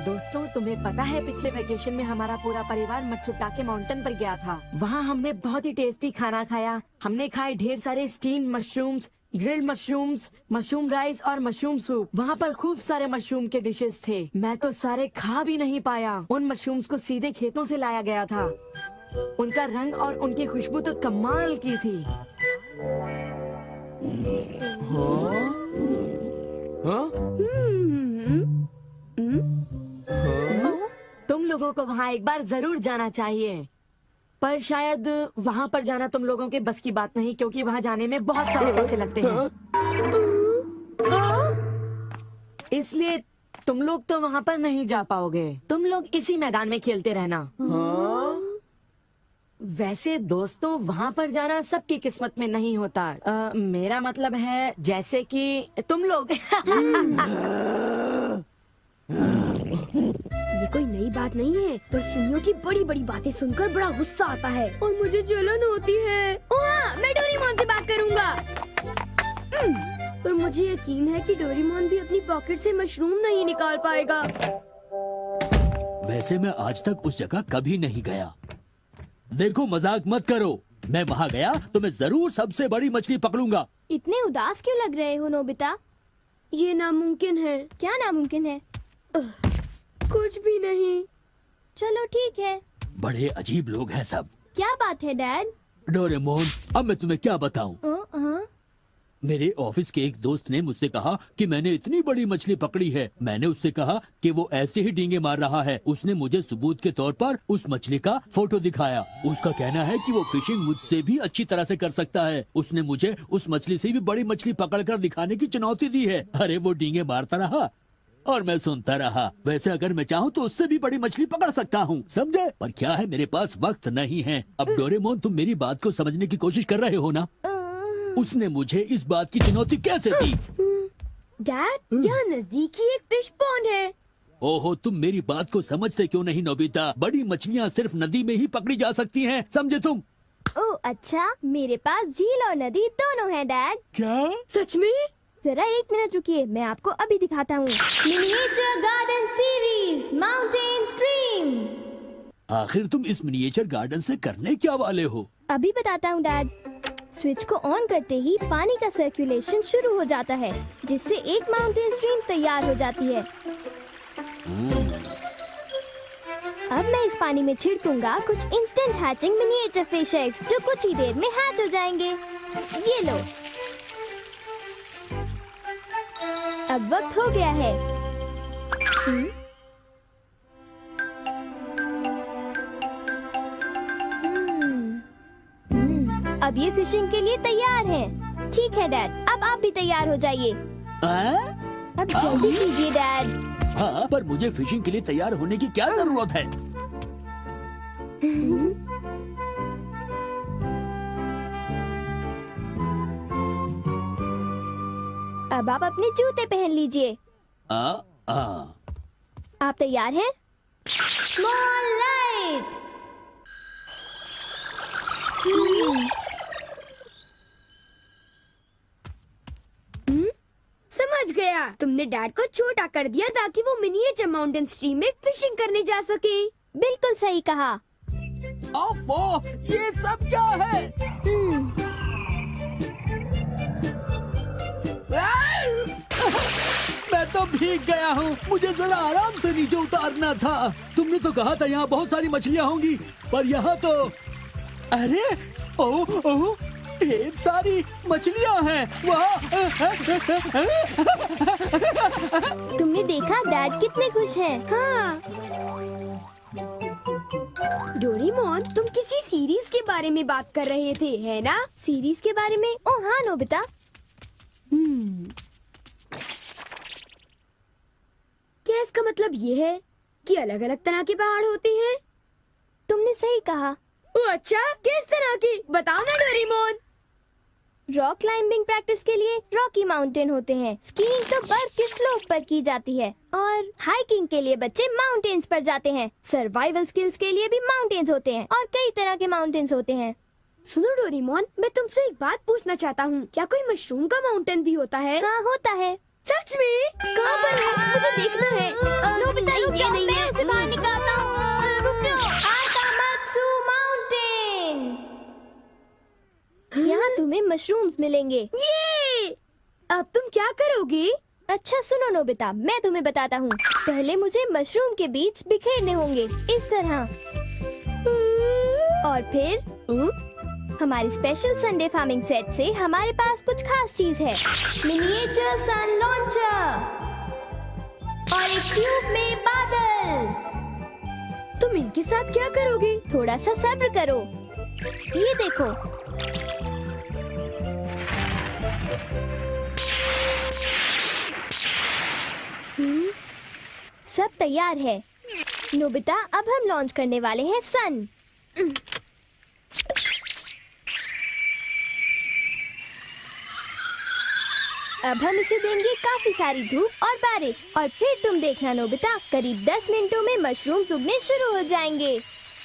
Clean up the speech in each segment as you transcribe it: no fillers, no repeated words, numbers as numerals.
दोस्तों, तुम्हें पता है पिछले वेकेशन में हमारा पूरा परिवार मत्सुटाके माउंटेन पर गया था। वहाँ हमने बहुत ही टेस्टी खाना खाया। हमने खाए ढेर सारे steam mushrooms, grilled mushrooms, mushroom rice और मशरूम सूप। वहाँ पर खूब सारे मशरूम के डिशेस थे। मैं तो सारे खा भी नहीं पाया। उन मशरूम्स को सीधे खेतों से लाया गया था। उनका रंग और उनकी खुशबू तो कमाल की थी। तुम लोगों को वहाँ एक बार जरूर जाना चाहिए, पर शायद वहाँ पर जाना तुम लोगों के बस की बात नहीं, क्योंकि वहाँ जाने में बहुत सारे पैसे लगते हैं। इसलिए तुम लोग तो वहाँ पर नहीं जा पाओगे। तुम लोग इसी मैदान में खेलते रहना। वैसे दोस्तों, वहाँ पर जाना सबकी किस्मत में नहीं होता। मेरा मतलब है जैसे कि तुम लोग। ये कोई नई बात नहीं है, पर सुनियो की बड़ी बड़ी बातें सुनकर बड़ा गुस्सा आता है और मुझे जलन होती है। हाँ, मैं डोरेमोन से बात करूँगा। पर मुझे यकीन है कि डोरेमोन भी अपनी पॉकेट से मशरूम नहीं निकाल पाएगा। वैसे मैं आज तक उस जगह कभी नहीं गया। देखो, मजाक मत करो। मैं वहाँ गया तो मैं जरूर सबसे बड़ी मछली पकड़ूंगा। इतने उदास क्यों लग रहे हो नोबिता? ये नामुमकिन है। क्या नामुमकिन है? कुछ भी नहीं। चलो ठीक है। बड़े अजीब लोग हैं सब। क्या बात है डैड? डोरेमोन, अब मैं तुम्हें क्या बताऊं? हाँ? मेरे ऑफिस के एक दोस्त ने मुझसे कहा कि मैंने इतनी बड़ी मछली पकड़ी है। मैंने उससे कहा कि वो ऐसे ही डींगे मार रहा है। उसने मुझे सबूत के तौर पर उस मछली का फोटो दिखाया। उसका कहना है कि वो फिशिंग मुझसे भी अच्छी तरह से कर सकता है। उसने मुझे उस मछली से भी बड़ी मछली पकड़कर दिखाने की चुनौती दी है। अरे वो डींगे मारता रहा और मैं सुनता रहा। वैसे अगर मैं चाहूँ तो उससे भी बड़ी मछली पकड़ सकता हूँ, समझे? पर क्या है, मेरे पास वक्त नहीं है। अब डोरेमोन, तुम मेरी बात को समझने की कोशिश कर रहे हो ना? उसने मुझे इस बात की चुनौती कैसे दी? डैड, यहाँ नजदीक ही एक फिश पॉन्ड है। ओहो, तुम मेरी बात को समझते क्यों नहीं नोबिता? बड़ी मछलियाँ सिर्फ नदी में ही पकड़ी जा सकती हैं, समझे तुम? ओह अच्छा, मेरे पास झील और नदी दोनों हैं डैड। क्या? सच में? जरा एक मिनट रुकिए, मैं आपको अभी दिखाता हूँ। Miniature garden series mountain stream. आखिर तुम इस मिनिएचर गार्डन से करने क्या वाले हो? अभी बताता हूँ डैड। स्विच को ऑन करते ही पानी का सर्कुलेशन शुरू हो जाता है, जिससे एक माउंटेन स्ट्रीम तैयार हो जाती है। अब मैं इस पानी में छिड़कूंगा कुछ instant hatching miniature fish eggs, जो कुछ ही देर में हैच हो जाएंगे। ये लो। अब वक्त हो गया है। अब ये फिशिंग के लिए तैयार हैं। ठीक है डैड, अब आप भी तैयार हो जाइए। अब जल्दी कीजिए डैड। हाँ, पर मुझे फिशिंग के लिए तैयार होने की क्या जरूरत है? अब आप अपने जूते पहन लीजिए। आप तैयार हैं? Small light. समझ गया, तुमने डैड को छोटा कर दिया ताकि वो मिनिएचर माउंटेन स्ट्रीम में फिशिंग करने जा सके। बिल्कुल सही कहा। ओफो, ये सब क्या है? मैं तो भीग गया हूँ। मुझे जरा आराम से नीचे उतारना था। तुमने तो कहा था यहाँ बहुत सारी मछलियाँ होंगी, पर यहाँ तो अरे ओह, ढेर सारी मछलियाँ हैं। तुमने देखा डैड कितने खुश हैं? हाँ। डोरेमोन, तुम किसी सीरीज के बारे में बात कर रहे थे, है ना? सीरीज के बारे में? ओह हाँ नोबिता। क्या इसका मतलब ये है कि अलग अलग तरह के पहाड़ होते हैं? तुमने सही कहा। ओह अच्छा, किस तरह की? बताओ ना डोरेमोन। रॉक क्लाइंबिंग प्रैक्टिस के लिए रॉकी माउंटेन होते हैं। स्कीइंग तो बर्फ के स्लोप पर की जाती है और हाइकिंग के लिए बच्चे माउंटेन्स पर जाते हैं। सर्वाइवल स्किल्स के लिए भी माउंटेन्स होते हैं और कई तरह के माउंटेन्स होते हैं। सुनो डोरेमोन, मैं तुमसे एक बात पूछना चाहता हूँ। क्या कोई मशरूम का माउंटेन भी होता है? हाँ होता है। सच में? कहाँ पर है? मुझे देखना है। नोबिता, ये नहीं मशरूम्स मिलेंगे। ये अब तुम क्या करोगी? अच्छा सुनो नोबिता, मैं तुम्हें बताता हूँ। पहले मुझे मशरूम के बीज बिखेरने होंगे इस तरह, और फिर हमारी स्पेशल संडे फार्मिंग सेट से हमारे पास कुछ खास चीज है। मिनिएचर सन लॉन्चर और एक ट्यूब में बादल। तुम इनके साथ क्या करोगी? थोड़ा सा सब्र करो। ये देखो, सब तैयार है। नोबिता, अब हम लॉन्च करने वाले हैं सन। अब हम इसे देंगे काफी सारी धूप और बारिश, और फिर तुम देखना नोबिता, करीब 10 मिनटों में मशरूम्स उगने शुरू हो जाएंगे।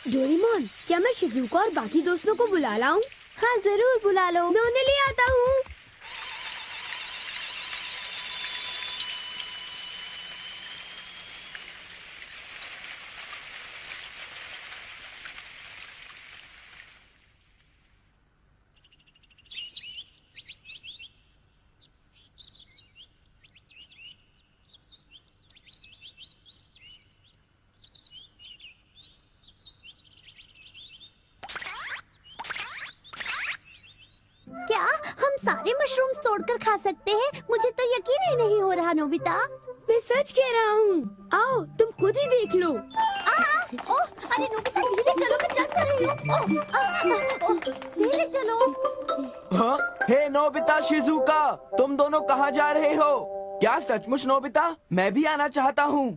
डोरेमोन, क्या मैं शिजुका और बाकी दोस्तों को बुला लाऊं? हाँ जरूर बुला लो, मैं उन्हें ले आता हूँ। क्या हम सारे मशरूम्स तोड़कर खा सकते हैं? मुझे तो यकीन ही नहीं हो रहा नोबिता। मैं सच कह रहा हूँ। आओ तुम खुद ही देख लो। ओह, अरे नोबिता धीरे चलो, मैं चल कर रही हूँ। धीरे चलो। हाँ? हे नोबिता, शिजुका, तुम दोनों कहाँ जा रहे हो? क्या सचमुच नोबिता? मैं भी आना चाहता हूँ।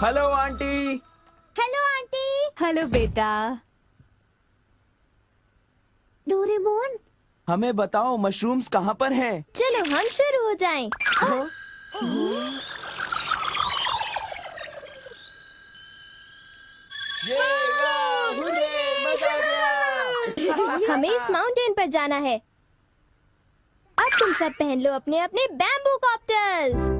Hello aunty. Hello aunty. Hello बेटा। डोरेमोन, हमें बताओ मशरूम्स कहाँ पर हैं? चलो हम शुरू हो जाएं। हाँ? मजा आ गया। हमें इस माउंटेन पर जाना है। अब तुम सब पहन लो अपने अपने बैम्बू कॉप्टर्स।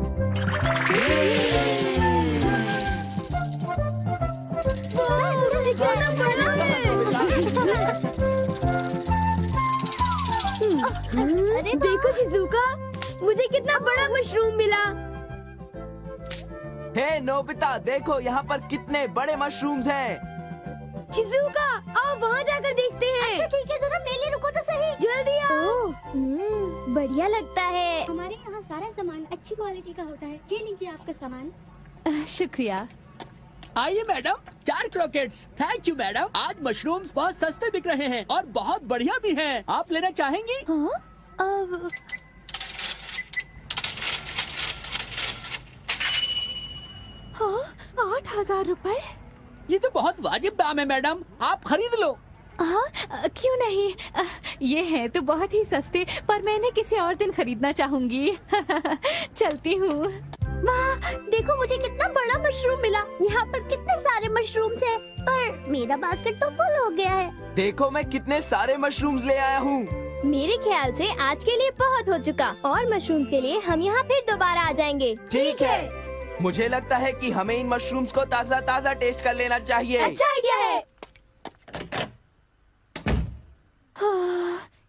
अरे देखो शिजुका, मुझे कितना बड़ा मशरूम मिला। हे नोबिता, देखो यहाँ पर कितने बड़े मशरूम्स हैं। शिजुका, आओ वहाँ जाकर देखते हैं। अच्छा ठीक है, जरा मेले रुको तो सही। जल्दी आओ। बढ़िया लगता है। हमारे यहाँ सारा सामान अच्छी क्वालिटी का होता है। ये लीजिए आपका सामान। शुक्रिया। आइए madam, 4 croquettes. Thank you madam. आज मशरूम्स बहुत सस्ते बिक रहे हैं और बहुत बढ़िया भी हैं। आप लेना चाहेंगी? हाँ? 8,000 रुपए? ये तो बहुत वाजिब दाम है मैडम, आप खरीद लो। हाँ, क्यों नहीं। ये है तो बहुत ही सस्ते, पर मैं इन्हें किसी और दिन खरीदना चाहूंगी। चलती हूँ। वाह, देखो मुझे कितना बड़ा मशरूम मिला। यहाँ पर कितने सारे मशरूम्स हैं, पर मेरा बास्केट तो फुल हो गया है। देखो मैं कितने सारे मशरूम्स ले आया हूँ। मेरे ख्याल से आज के लिए बहुत हो चुका, और मशरूम्स के लिए हम यहाँ फिर दोबारा आ जाएंगे। ठीक है। मुझे लगता है कि हमें इन मशरूम्स को ताज़ा ताज़ा टेस्ट कर लेना चाहिए। अच्छा आइडिया है।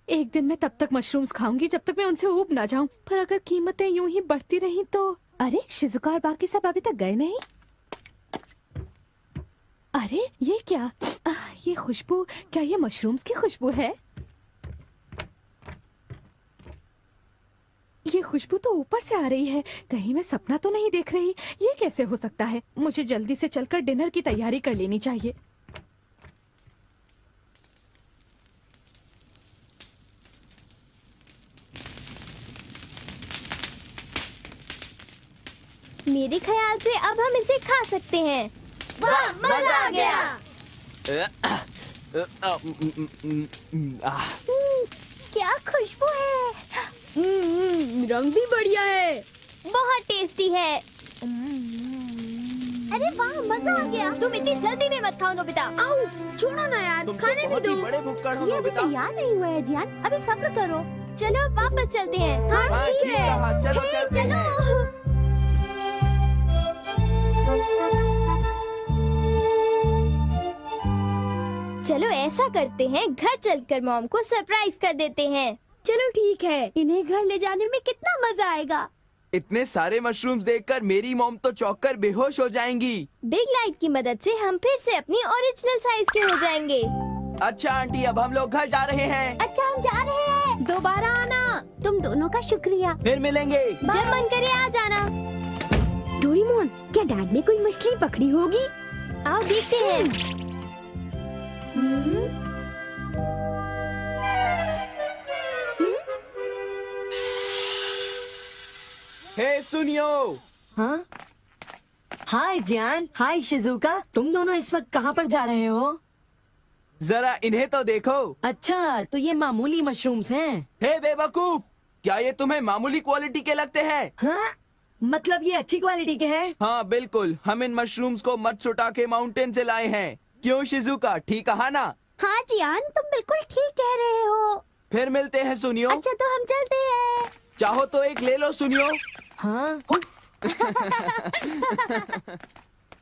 एक दिन मैं तब तक मशरूम्स खाऊंगी जब तक मैं उनसे ऊब ना जाऊं। पर अगर कीमतें यूं ही बढ़ती रहीं तो। अरे शिजुका और बाकी सब अभी तक गए नहीं। अरे ये क्या? ये खुशबू, क्या ये मशरूम्स की खुशबू है? ये खुशबू तो ऊपर से आ रही है। कहीं मैं सपना तो नहीं देख रही? ये कैसे हो सकता है? मुझे जल्दी से चलकर डिनर की तैयारी कर लेनी चाहिए। मेरे ख्याल से अब हम इसे खा सकते हैं। वाह, मजा आ गया। क्या खुशबू है। रंग भी बढ़िया है। बहुत टेस्टी है। अरे वाह, मजा आ गया। तुम इतनी जल्दी में मत खाओ नोबिता। आउच, छोड़ो ना यार, तुम तो खाने भी बहुत ही दो। बड़े भुक्कड़ हो ये अभी नोबिता। तैयार नहीं हुआ है जियान, अभी सब्र करो। चलो वापस चलते हैं। हाँ, ठीक कहा, चलो चलते हैं। चलो ऐसा करते हैं, घर चलकर मॉम को सरप्राइज कर देते हैं। चलो ठीक है, इन्हें घर ले जाने में कितना मजा आएगा। इतने सारे मशरूम्स देखकर मेरी मॉम तो चौंक कर बेहोश हो जाएंगी। बिग लाइट की मदद से हम फिर से अपनी ओरिजिनल साइज के हो जाएंगे। अच्छा आंटी, अब हम लोग घर जा रहे हैं। अच्छा हम जा रहे हैं। दोबारा आना। तुम दोनों का शुक्रिया। फिर मिलेंगे। जब मन करे आ जाना। डोरेमोन, क्या डैड ने कोई मछली पकड़ी होगी? आओ देखते हैं। हे सुनियो। हाँ, हाय जियान, हाय शिजुका, तुम दोनों इस वक्त कहाँ पर जा रहे हो? जरा इन्हें तो देखो। अच्छा, तो ये मामूली मशरूम्स हैं। हे बेवकूफ, क्या ये तुम्हें मामूली क्वालिटी के लगते हैं? हाँ, मतलब ये अच्छी क्वालिटी के हैं? हाँ बिल्कुल, हम इन मशरूम्स को मत्सुटाके माउंटेन से लाए हैं। क्यों शिजुका, ठीक कहा ना? हाँ जियान, तुम बिल्कुल ठीक कह रहे हो। फिर मिलते हैं सुनियो। अच्छा तो हम चलते हैं। चाहो तो एक ले लो सुनियो। हाँ।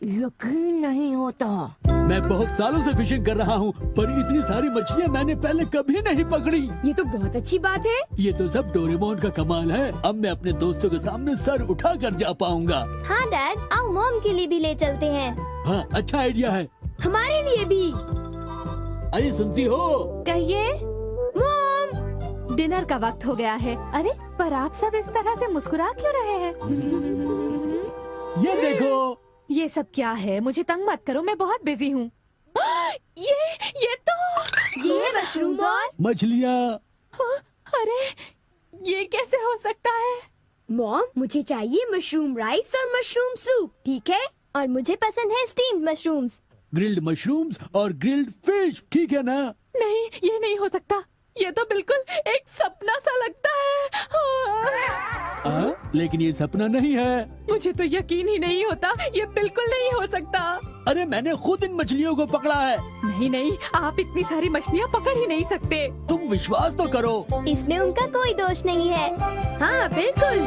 यकीन नहीं होता। मैं बहुत सालों से फिशिंग कर रहा हूँ, पर इतनी सारी मछलियाँ मैंने पहले कभी नहीं पकड़ी। ये तो बहुत अच्छी बात है। ये तो सब डोरेमोन का कमाल है। अब मैं अपने दोस्तों के सामने सर उठा कर जा पाऊंगा। हाँ डैड, आओ मॉम के लिए भी ले चलते हैं। हाँ, अच्छा आइडिया है। हमारे लिए भी। अरे सुनती हो? कहिए। मॉम, डिनर का वक्त हो गया है। अरे पर आप सब इस तरह से मुस्कुरा क्यों रहे हैं? ये देखो। ये सब क्या है? मुझे तंग मत करो, मैं बहुत बिजी हूँ। ये तो ये है मशरूम और मछलियाँ। अरे ये कैसे हो सकता है? मॉम, मुझे चाहिए मशरूम राइस और मशरूम सूप, ठीक है? और मुझे पसंद है स्टीम्ड मशरूम्स। ग्रिल्ड मशरूम्स और ग्रिल्ड फिश, ठीक है ना? नहीं, ये नहीं हो सकता। ये तो बिल्कुल एक सपना सा लगता है। लेकिन ये सपना नहीं है। मुझे तो यकीन ही नहीं होता, ये बिल्कुल नहीं हो सकता। अरे मैंने खुद इन मछलियों को पकड़ा है। नहीं नहीं, आप इतनी सारी मछलियाँ पकड़ ही नहीं सकते। तुम विश्वास तो करो। इसमें उनका कोई दोष नहीं है। हाँ बिल्कुल।